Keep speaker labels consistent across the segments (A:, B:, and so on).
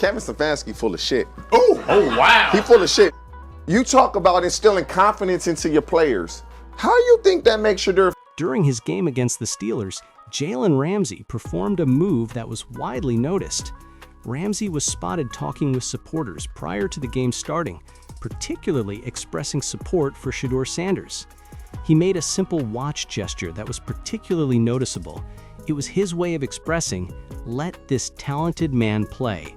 A: Kevin Stefanski full of shit.
B: Oh, wow.
A: He full of shit. You talk about instilling confidence into your players. How do you think that makes Shedeur?
C: During his game against the Steelers, Jaylen Ramsey performed a move that was widely noticed. Ramsey was spotted talking with supporters prior to the game starting, particularly expressing support for Shedeur Sanders. He made a simple watch gesture that was particularly noticeable. It was his way of expressing, "Let this talented man play."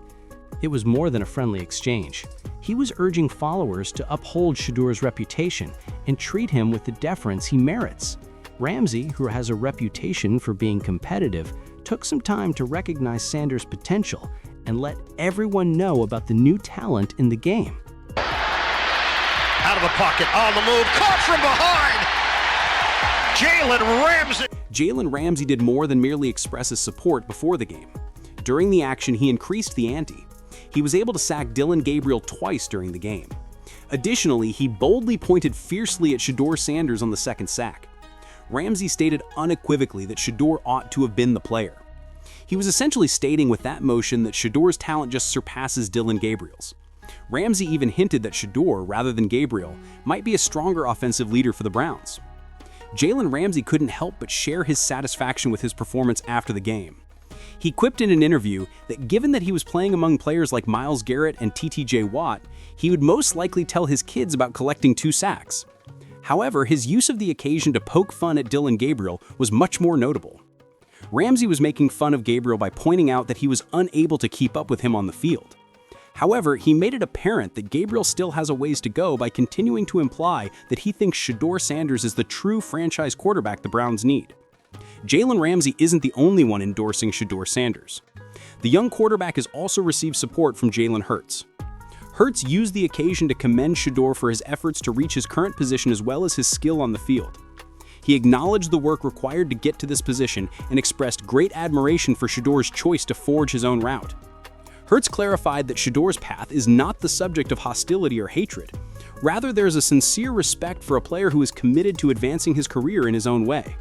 C: It was more than a friendly exchange. He was urging followers to uphold Shedeur's reputation and treat him with the deference he merits. Ramsey, who has a reputation for being competitive, took some time to recognize Sanders' potential and let everyone know about the new talent in the game.
B: Out of the pocket, on the move, caught from behind. Jalen Ramsey.
D: Jaylen Ramsey did more than merely express his support before the game. During the action, he increased the ante. He was able to sack Dillon Gabriel twice during the game. Additionally, he boldly pointed fiercely at Shedeur Sanders on the second sack. Ramsey stated unequivocally that Shedeur ought to have been the player. He was essentially stating with that motion that Shedeur's talent just surpasses Dillon Gabriel's. Ramsey even hinted that Shedeur, rather than Gabriel, might be a stronger offensive leader for the Browns. Jalen Ramsey couldn't help but share his satisfaction with his performance after the game. He quipped in an interview that given that he was playing among players like Myles Garrett and TTJ Watt, he would most likely tell his kids about collecting 2 sacks. However, his use of the occasion to poke fun at Dillon Gabriel was much more notable. Ramsey was making fun of Gabriel by pointing out that he was unable to keep up with him on the field. However, he made it apparent that Gabriel still has a ways to go by continuing to imply that he thinks Shedeur Sanders is the true franchise quarterback the Browns need. Jalen Ramsey isn't the only one endorsing Shedeur Sanders. The young quarterback has also received support from Jalen Hurts. Hurts used the occasion to commend Shedeur for his efforts to reach his current position as well as his skill on the field. He acknowledged the work required to get to this position and expressed great admiration for Shedeur's choice to forge his own route. Hurts clarified that Shedeur's path is not the subject of hostility or hatred. Rather, there is a sincere respect for a player who is committed to advancing his career in his own way.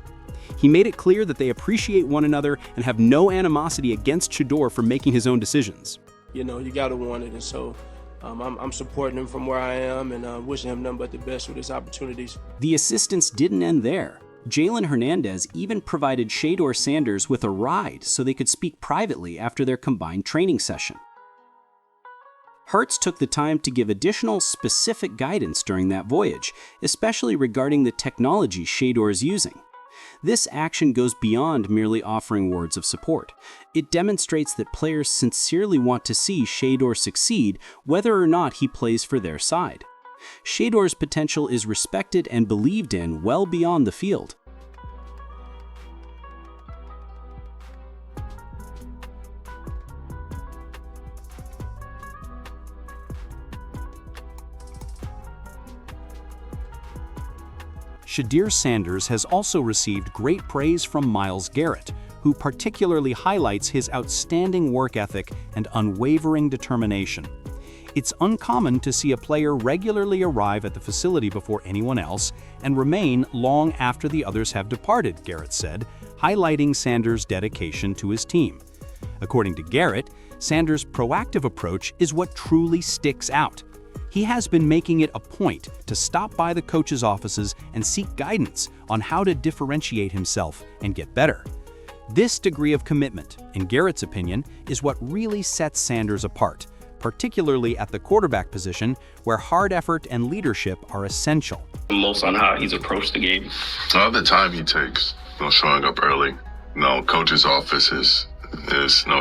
D: He made it clear that they appreciate one another and have no animosity against Shedeur for making his own decisions.
E: You know, you gotta want it, and so I'm supporting him from where I am and wishing him nothing but the best with his opportunities.
D: The assistance didn't end there. Jalen Hernandez even provided Shedeur Sanders with a ride so they could speak privately after their combined training session. Hurts took the time to give additional specific guidance during that voyage, especially regarding the technology Shedeur is using. This action goes beyond merely offering words of support. It demonstrates that players sincerely want to see Shedeur succeed, whether or not he plays for their side. Shedeur's potential is respected and believed in well beyond the field. Shedeur Sanders has also received great praise from Myles Garrett, who particularly highlights his outstanding work ethic and unwavering determination. It's uncommon to see a player regularly arrive at the facility before anyone else and remain long after the others have departed, Garrett said, highlighting Sanders' dedication to his team. According to Garrett, Sanders' proactive approach is what truly sticks out. He has been making it a point to stop by the coaches' offices and seek guidance on how to differentiate himself and get better. This degree of commitment, in Garrett's opinion, is what really sets Sanders apart, particularly at the quarterback position, where hard effort and leadership are essential.
F: Most on how he's approached the game.
G: The time he takes, showing up early. Coach's office is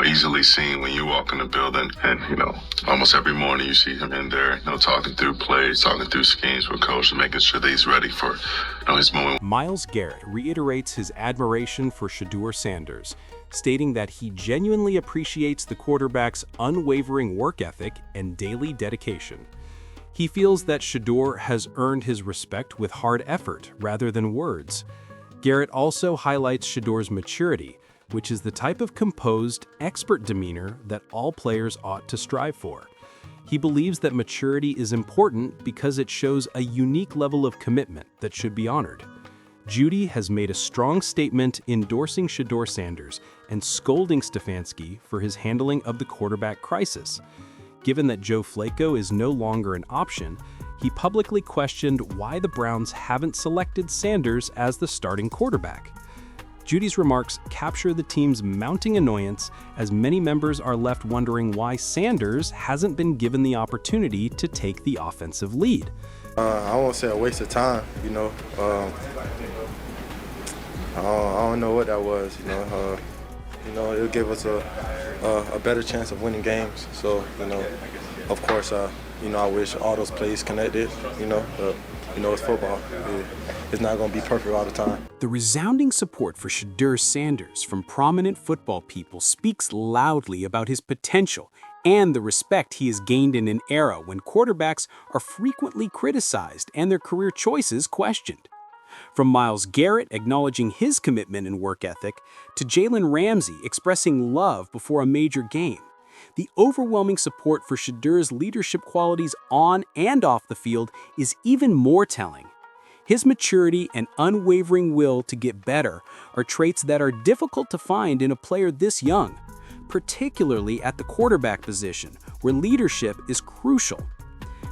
G: easily seen when you walk in the building, and almost every morning you see him in there, talking through plays, talking through schemes with coach, and making sure that he's ready for his moment.
D: Myles Garrett reiterates his admiration for Shedeur Sanders, stating that he genuinely appreciates the quarterback's unwavering work ethic and daily dedication. He feels that Shedeur has earned his respect with hard effort rather than words. Garrett also highlights Shedeur's maturity, which is the type of composed, expert demeanor that all players ought to strive for. He believes that maturity is important because it shows a unique level of commitment that should be honored. Judy has made a strong statement endorsing Shedeur Sanders and scolding Stefanski for his handling of the quarterback crisis. Given that Joe Flacco is no longer an option, he publicly questioned why the Browns haven't selected Sanders as the starting quarterback. Judy's remarks capture the team's mounting annoyance, as many members are left wondering why Sanders hasn't been given the opportunity to take the offensive lead.
H: I won't say a waste of time, I don't know what that was, it'll give us a better chance of winning games. So, of course, I wish all those plays connected, but, it's football. It's not going to be perfect all the time.
D: The resounding support for Shedeur Sanders from prominent football people speaks loudly about his potential and the respect he has gained in an era when quarterbacks are frequently criticized and their career choices questioned. From Myles Garrett acknowledging his commitment and work ethic to Jalen Ramsey expressing love before a major game, the overwhelming support for Shedeur's leadership qualities on and off the field is even more telling. His maturity and unwavering will to get better are traits that are difficult to find in a player this young, particularly at the quarterback position, where leadership is crucial.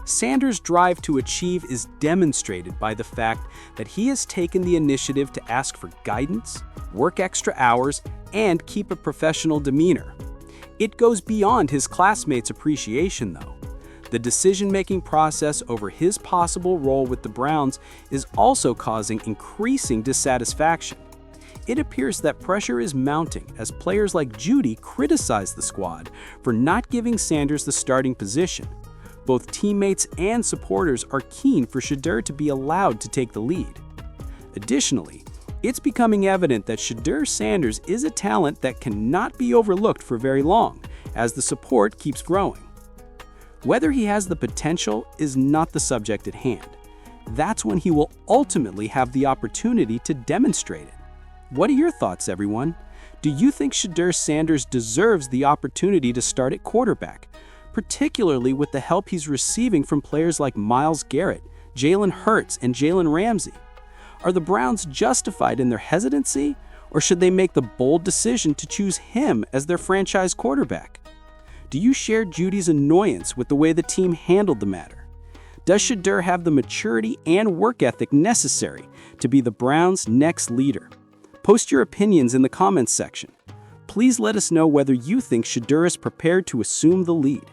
D: Sanders' drive to achieve is demonstrated by the fact that he has taken the initiative to ask for guidance, work extra hours, and keep a professional demeanor. It goes beyond his classmates' appreciation, though. The decision-making process over his possible role with the Browns is also causing increasing dissatisfaction. It appears that pressure is mounting as players like Judy criticize the squad for not giving Sanders the starting position. Both teammates and supporters are keen for Shedeur to be allowed to take the lead. Additionally, it's becoming evident that Shedeur Sanders is a talent that cannot be overlooked for very long, as the support keeps growing. Whether he has the potential is not the subject at hand. That's when he will ultimately have the opportunity to demonstrate it. What are your thoughts, everyone? Do you think Shedeur Sanders deserves the opportunity to start at quarterback, particularly with the help he's receiving from players like Myles Garrett, Jalen Hurts, and Jaylen Ramsey? Are the Browns justified in their hesitancy, or should they make the bold decision to choose him as their franchise quarterback? Do you share Judy's annoyance with the way the team handled the matter? Does Shedeur have the maturity and work ethic necessary to be the Browns' next leader? Post your opinions in the comments section. Please let us know whether you think Shedeur is prepared to assume the lead.